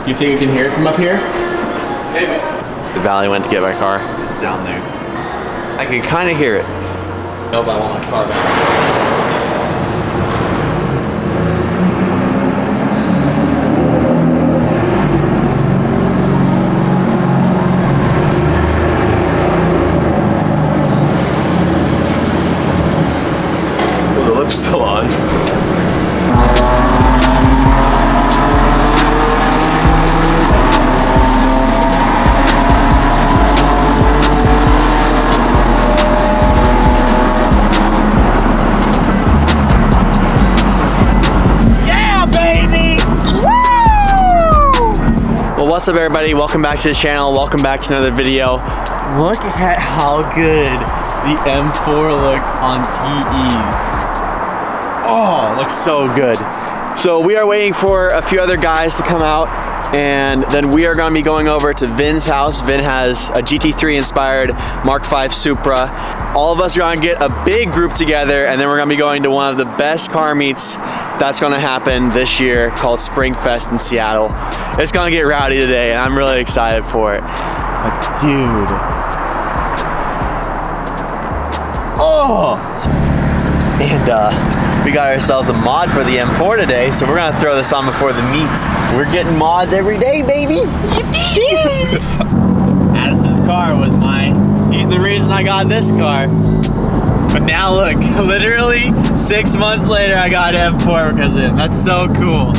You think you can hear it from up here? Maybe. The Valley went to get my car. It's down there. I can kind of hear it. Nope, I want my car back. The lift's still on. What's up everybody, welcome back to the channel, welcome back to another video. Look at how good the M4 looks on TEs. Oh, it looks so good. So we are waiting for a few other guys to come out, and then we are going to be going over to Vin's house. Vin has a GT3 inspired Mark V Supra. All of us are going to get a big group together, and then we're going to be going to one of the best car meets that's going to happen this year called Spring Fest in Seattle. It's going to get rowdy today, and I'm really excited for it. But dude. Oh! And we got ourselves a mod for the M4 today, so we're going to throw this on before the meet. We're getting mods every day, baby. Addison's car was he's the reason I got this car. But now look, literally 6 months later I got M4 because of him. That's so cool.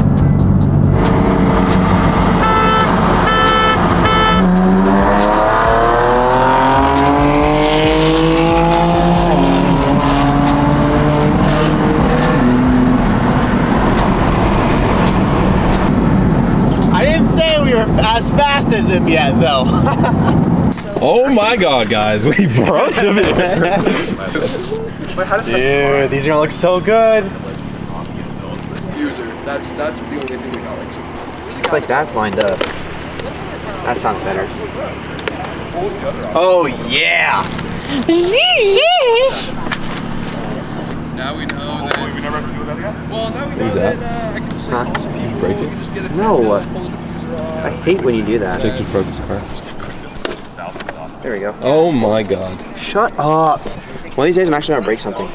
I didn't say we were as fast as him yet though. Oh my god, guys, we broke the Dude, these are gonna look so good. User, that's the only thing we got. Looks like that's lined up. That sounds better. Oh yeah! Now we know that. We never have to do that again? Well, now we know that I can just break it? just get it. No. I hate when you do that. Jake just broke his car. There we go. Oh my god. Shut up. One of these days I'm actually gonna break something.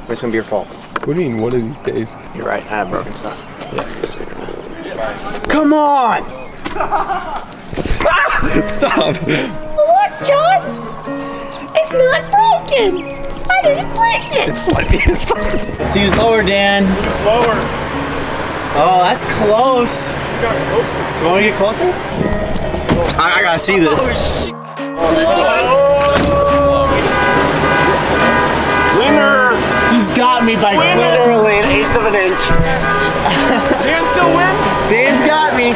It's gonna be your fault. What do you mean, one of these days? You're right, I have broken stuff. Yeah. Come on! Stop! Look, John! It's not broken! I didn't break it! It's slightly. Let's use lower, Dan. Lower. Oh, that's close. You wanna get closer? I gotta see this. Winner! He's got me by literally 1/8 of an inch. Dan still wins? Dan's got me.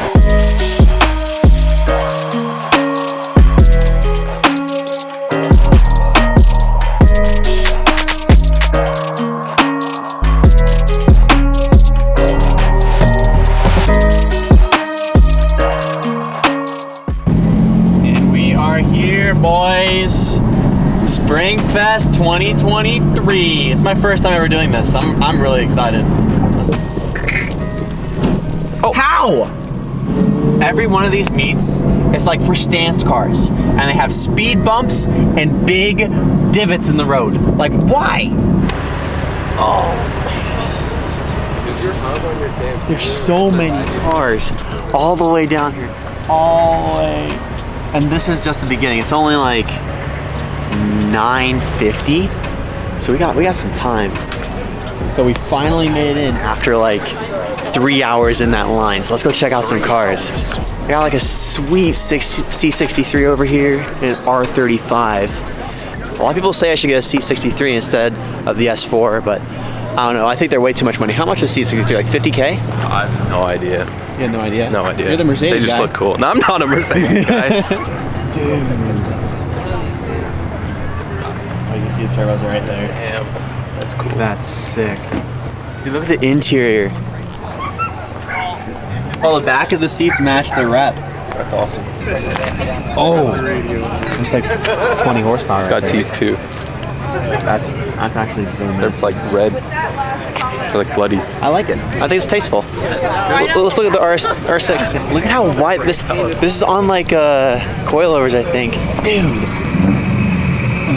And we are here, boys. Spring Fest 2023. It's my first time ever doing this. I'm really excited. Oh, how? Every one of these meets is like for stance cars, and they have speed bumps and big divots in the road. Like, why? Oh, there's so many cars all the way down here, all the way, and this is just the beginning. It's only like 9:50, so we got some time. So we finally made it in after like 3 hours in that line. So let's go check out some cars. We got like a sweet C63 over here and an R35. A lot of people say I should get a C63 instead of the S4, but I don't know. I think they're way too much money. How much is C63? Like 50K? I have no idea. You have no idea? No idea. You're the Mercedes They just guy. look cool. No, I'm not a Mercedes guy. Dude. Oh, you can see the turbos right there. Damn, that's cool. That's sick. Dude, look at the interior. Oh, the back of the seats match the rep. That's awesome. Oh, it's like 20 horsepower. It's got right there. teeth too. That's actually really They're nice. like red. They're like bloody. I like it. I think it's tasteful. Let's look at the R6. Look at how wide this is on like coilovers, I think. Dude,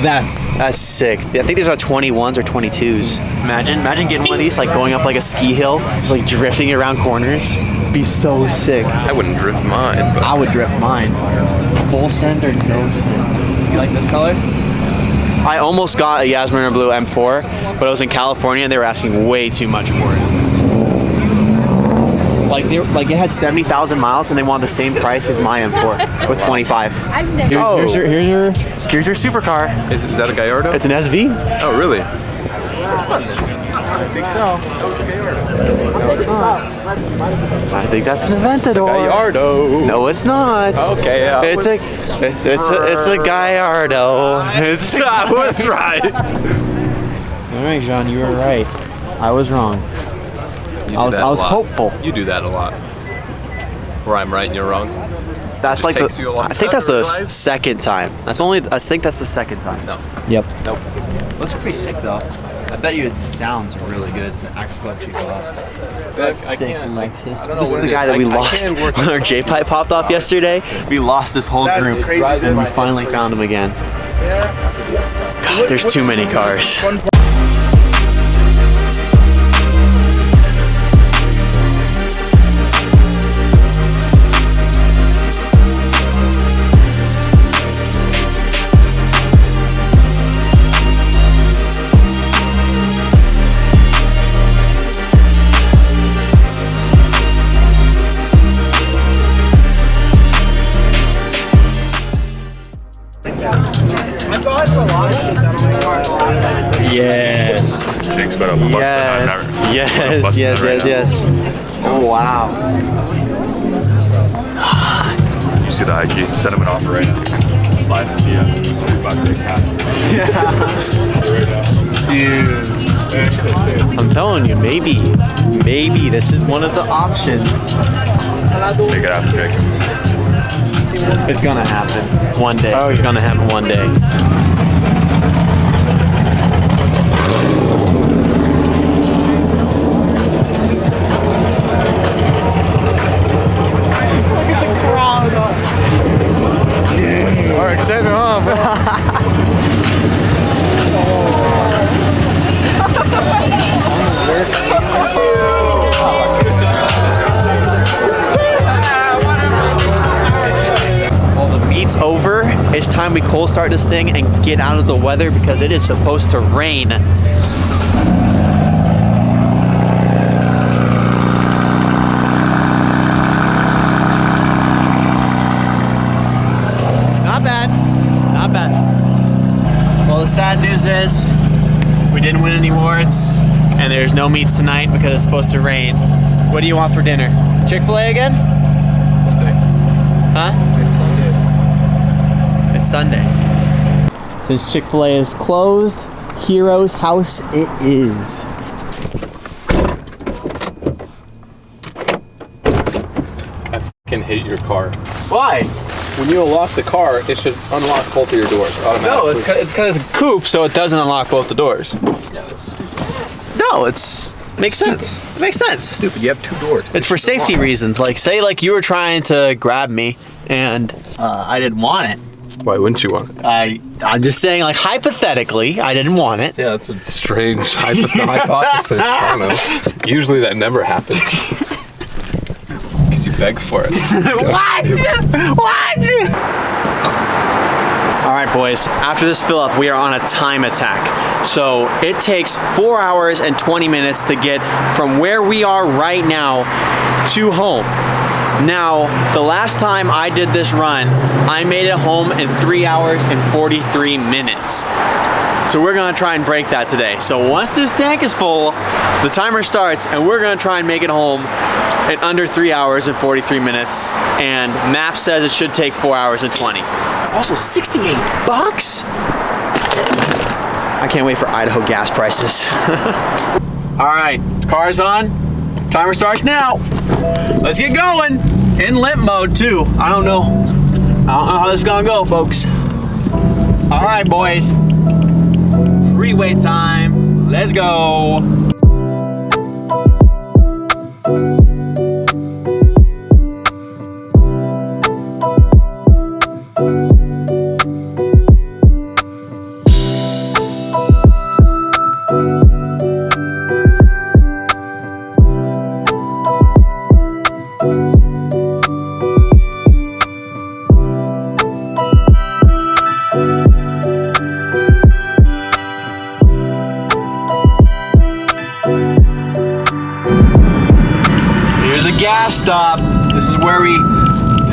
that's sick. I think there's like 21s or 22s. Imagine getting one of these, like going up like a ski hill, just like drifting around corners. Be so sick. I wouldn't drift mine. But I would drift mine. Full send or no send? You like this color? I almost got a Yasmin Blue M4, but I was in California and they were asking way too much for it. Like it had 70,000 miles and they wanted the same price as my M4 with 25. Here's your supercar. Is that a Gallardo? It's an SV. Oh, really? I think so. No, it's not. I think that's an Aventador. Gallardo. No, it's not. Okay, yeah. It's a Gallardo. I was right. All right, Jean, you were right. I was wrong. I was hopeful. You do that a lot. Where I'm right and you're wrong. That's like takes you a long I think time that's to the realize. second time. I think that's the second time. No. Yep. Nope. Looks pretty sick though. I bet you it sounds really good. The actual exhaust. I can't. Lexus. I don't know This is what the it guy is. that we I lost can't work when our J-pipe popped off yesterday. We lost this whole group, and we finally found him again. God, there's too many cars. Yes. Jake's better bust Yes. Oh wow. You see the IG? Send him an offer right now. Slide his DM. Dude. I'm telling you, maybe this is one of the options. Make it happen, Jake. It's gonna happen one day. It's gonna happen one day. Save him home. Well, the meet's over. It's time we cold start this thing and get out of the weather because it is supposed to rain. Not bad. Well, the sad news is we didn't win any awards and there's no meets tonight because it's supposed to rain. What do you want for dinner? Chick-fil-A again? Sunday. Huh? It's Sunday. It's Sunday. Since Chick-fil-A is closed, Hero's house it is. I fucking hate your car. Why? When you unlock the car, it should unlock both of your doors automatically. No, it's because it's a coupe, so it doesn't unlock both the doors. No, makes sense. It makes sense. Stupid. You have two doors. It's for safety reasons. Like, say, like you were trying to grab me, and I didn't want it. Why wouldn't you want it? I'm just saying, like, hypothetically, I didn't want it. Yeah, that's a strange hypothesis. I don't know. Usually that never happens. Because you beg for it. What? All right, boys. After this fill up, we are on a time attack. So it takes 4 hours and 20 minutes to get from where we are right now to home. Now, the last time I did this run, I made it home in 3 hours and 43 minutes. So we're gonna try and break that today. So once this tank is full, the timer starts and we're gonna try and make it home in under 3 hours and 43 minutes. And map says it should take 4 hours and 20. Also, 68 bucks? I can't wait for Idaho gas prices. All right, car's on. Timer starts now. Let's get going. In limp mode too. I don't know how this is gonna go, folks. All right, boys. Freeway time. Let's go.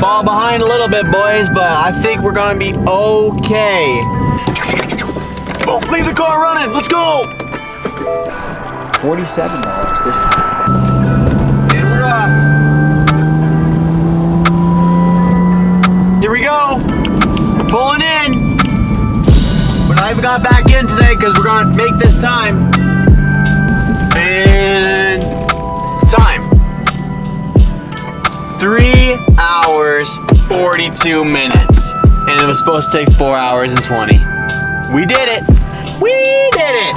Fall behind a little bit, boys, but I think we're gonna be okay. Oh, leave the car running. Let's go. $47 this time. And we're off. Here we go. We're pulling in. We're not even got back in today because we're gonna make this time. And time. 3 hours, 42 minutes. And it was supposed to take 4 hours and 20. We did it. We did it.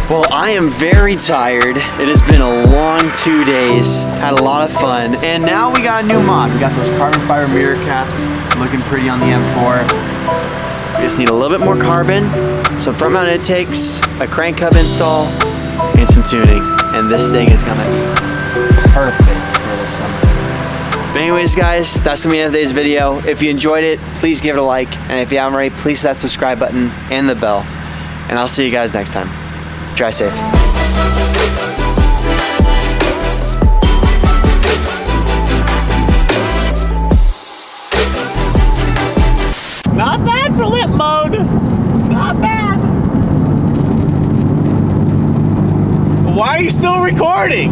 Well, I am very tired. It has been a long 2 days. Had a lot of fun. And now we got a new mod. We got those carbon fiber mirror caps looking pretty on the M4. We just need a little bit more carbon, some front mount intakes, a crank hub install, and some tuning. And this thing is gonna be perfect for this summer. But anyways, guys, that's gonna be the end of today's video. If you enjoyed it, please give it a like. And if you haven't already, please hit that subscribe button and the bell. And I'll see you guys next time. Drive safe. Not bad for lit mode. Not bad. Why are you still recording?